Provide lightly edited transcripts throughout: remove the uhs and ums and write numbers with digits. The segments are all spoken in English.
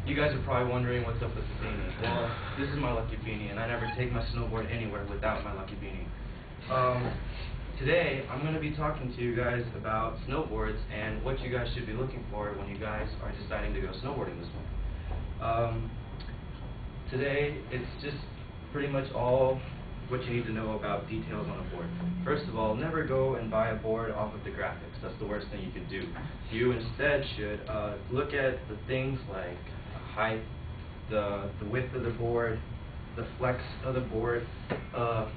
You guys are probably wondering what's up with the beanie. Well, this is my lucky beanie, and I never take my snowboard anywhere without my lucky beanie. Today, I'm going to be talking to you guys about snowboards and what you guys should be looking for when you guys are deciding to go snowboarding this winter. Today, it's just pretty much all what you need to know about details on a board. First of all, never go and buy a board off of the graphics. That's the worst thing you could do. You instead should look at the things like height, the width of the board, the flex of the board. What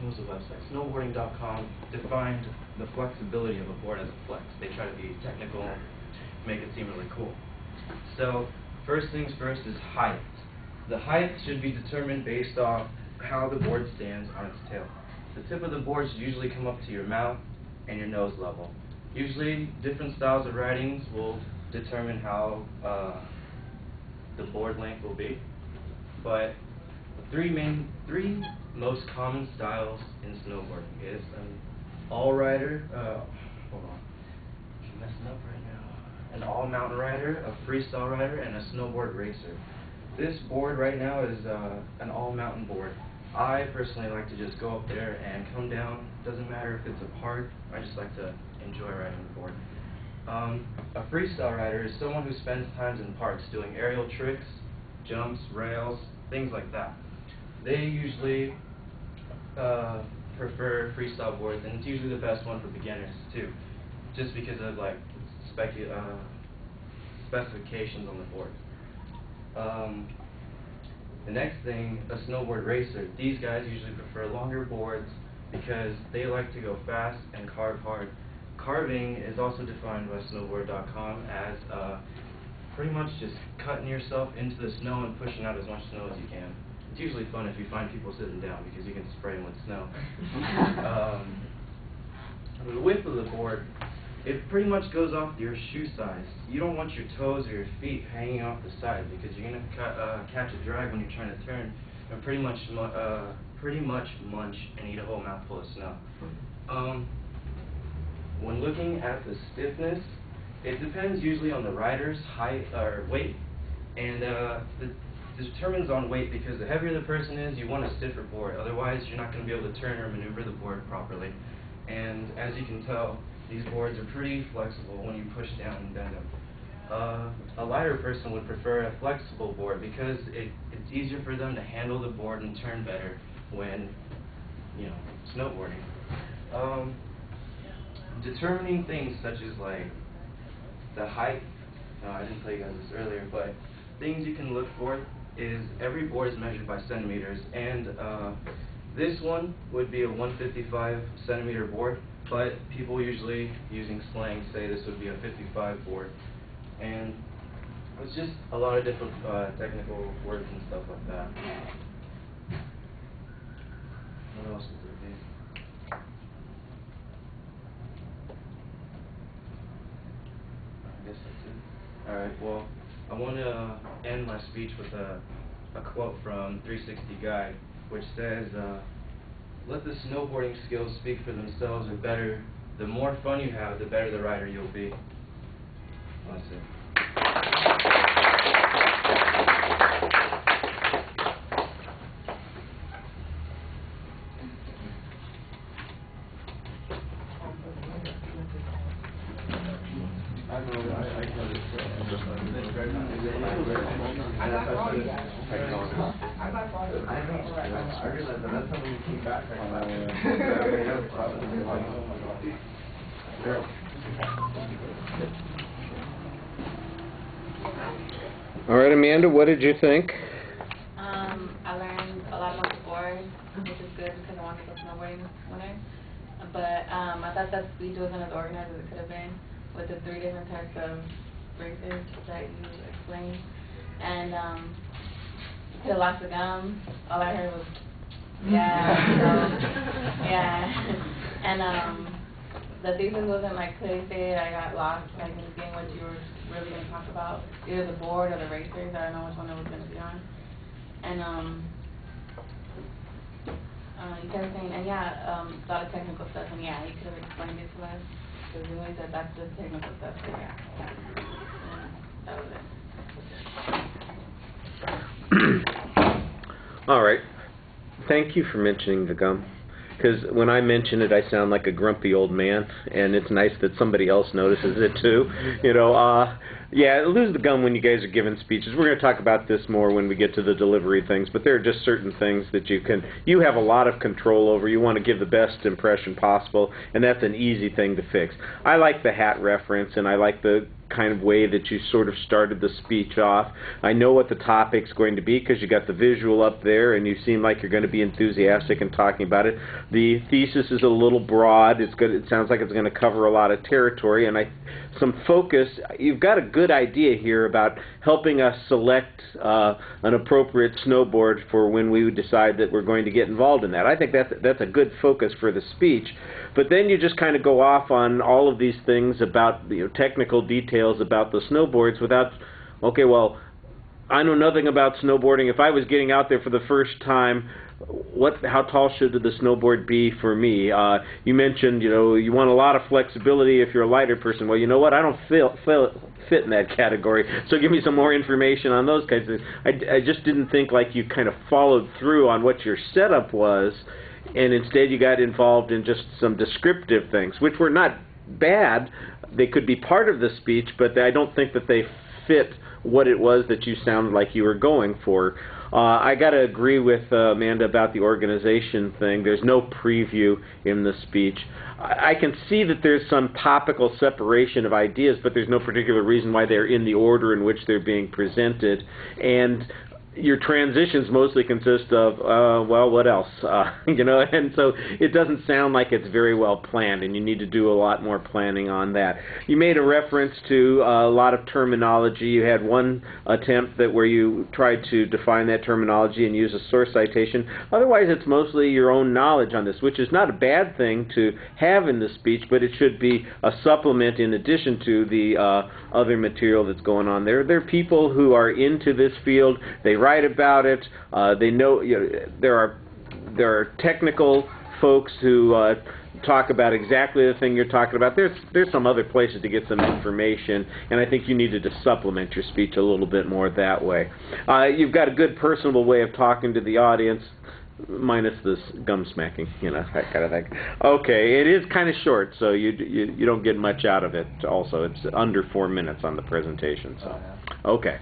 was the website? Snowboarding.com defined the flexibility of a board as a flex. They try to be technical, make it seem really cool. So, first things first is height. The height should be determined based off how the board stands on its tail. The tip of the board should usually come up to your mouth and your nose level. Usually, different styles of ridings will determine how the board length will be. But the three most common styles in snowboarding is an all-rider, hold on, I'm messing up right now, an all-mountain rider, a freestyle rider, and a snowboard racer. This board right now is an all-mountain board. I personally like to just go up there and come down. Doesn't matter if it's a park, I just like to enjoy riding the board. A freestyle rider is someone who spends time in parks doing aerial tricks, jumps, rails, things like that. They usually prefer freestyle boards, and it's usually the best one for beginners too, just because of like specifications on the board. The next thing, a snowboard racer. These guys usually prefer longer boards because they like to go fast and carve hard. Carving is also defined by snowboard.com as pretty much just cutting yourself into the snow and pushing out as much snow as you can. It's usually fun if you find people sitting down because you can spray them with snow. The width of the board, it pretty much goes off your shoe size. You don't want your toes or your feet hanging off the side because you're going to catch a drag when you're trying to turn and pretty much munch and eat a whole mouthful of snow. When looking at the stiffness, it depends usually on the rider's height or weight, and it determines on weight because the heavier the person is, you want a stiffer board. Otherwise, you're not going to be able to turn or maneuver the board properly. And as you can tell, these boards are pretty flexible when you push down and bend them. A lighter person would prefer a flexible board because it's easier for them to handle the board and turn better when, snowboarding. Determining things such as like the height, I didn't tell you guys this earlier, but things you can look for is every board is measured by centimeters, and this one would be a 155 centimeter board, but people usually using slang say this would be a 55 board, and it's just a lot of different technical words and stuff like that. What else would there be? I guess that's it. Alright, well, I want to end my speech with a quote from 360 Guide, which says, let the snowboarding skills speak for themselves, or better, the more fun you have, the better the rider you'll be. That's it. All right, Amanda, what did you think? I learned a lot about the board, which is good because I wanted to go snowboarding this winter. But I thought that speech wasn't as organized as it could have been with the 3 different types of races that you explained. And you could have lost the gum. All I heard was, yeah. So, yeah. And the thesis wasn't like clearly stated. I got lost like in seeing what you were really going to talk about, either the board or the racers. I don't know which one it was going to be on. And you kept saying, and yeah, a lot of technical stuff, and yeah, you could have explained it to us, because we always said that's just technical stuff, so yeah. And that was it. All right. Thank you for mentioning the gum. Because when I mention it, I sound like a grumpy old man, and it's nice that somebody else notices it too. Yeah, lose the gum when you guys are giving speeches. We're going to talk about this more when we get to the delivery things, but there are just certain things that you have a lot of control over. You want to give the best impression possible, and that's an easy thing to fix. I like the hat reference, and I like the kind of way that you sort of started the speech off. I know what the topic's going to be because you got the visual up there and you seem like you're going to be enthusiastic in talking about it. The thesis is a little broad. It sounds like it's going to cover a lot of territory, and some focus. You've got a good idea here about helping us select an appropriate snowboard for when we decide that we're going to get involved in that. I think that's a good focus for the speech. But then you just kind of go off on all of these things about technical details about the snowboards without, okay, well, I know nothing about snowboarding. If I was getting out there for the first time, how tall should the snowboard be for me? You mentioned, you want a lot of flexibility if you're a lighter person. Well, you know what? I don't fit in that category. So give me some more information on those kinds of things. I just didn't think like you kind of followed through on what your setup was, and instead you got involved in just some descriptive things, which were not bad. They could be part of the speech, but I don't think that they fit what it was that you sounded like you were going for. I got to agree with Amanda about the organization thing. There's no preview in the speech. I can see that there's some topical separation of ideas, but there's no particular reason why they're in the order in which they're being presented. And your transitions mostly consist of, well, what else? And so it doesn't sound like it's very well planned, and you need to do a lot more planning on that. You made a reference to a lot of terminology. You had one attempt where you tried to define that terminology and use a source citation. Otherwise, it's mostly your own knowledge on this, which is not a bad thing to have in the speech, but it should be a supplement in addition to the other material that's going on there. There are people who are into this field. They write about it. They know, there are technical folks who talk about exactly the thing you're talking about. There's some other places to get some information, and I think you needed to supplement your speech a little bit more that way. You've got a good personable way of talking to the audience, minus this gum smacking, that kind of thing. Okay, it is kind of short, so you don't get much out of it. Also, it's under 4 minutes on the presentation. So, okay.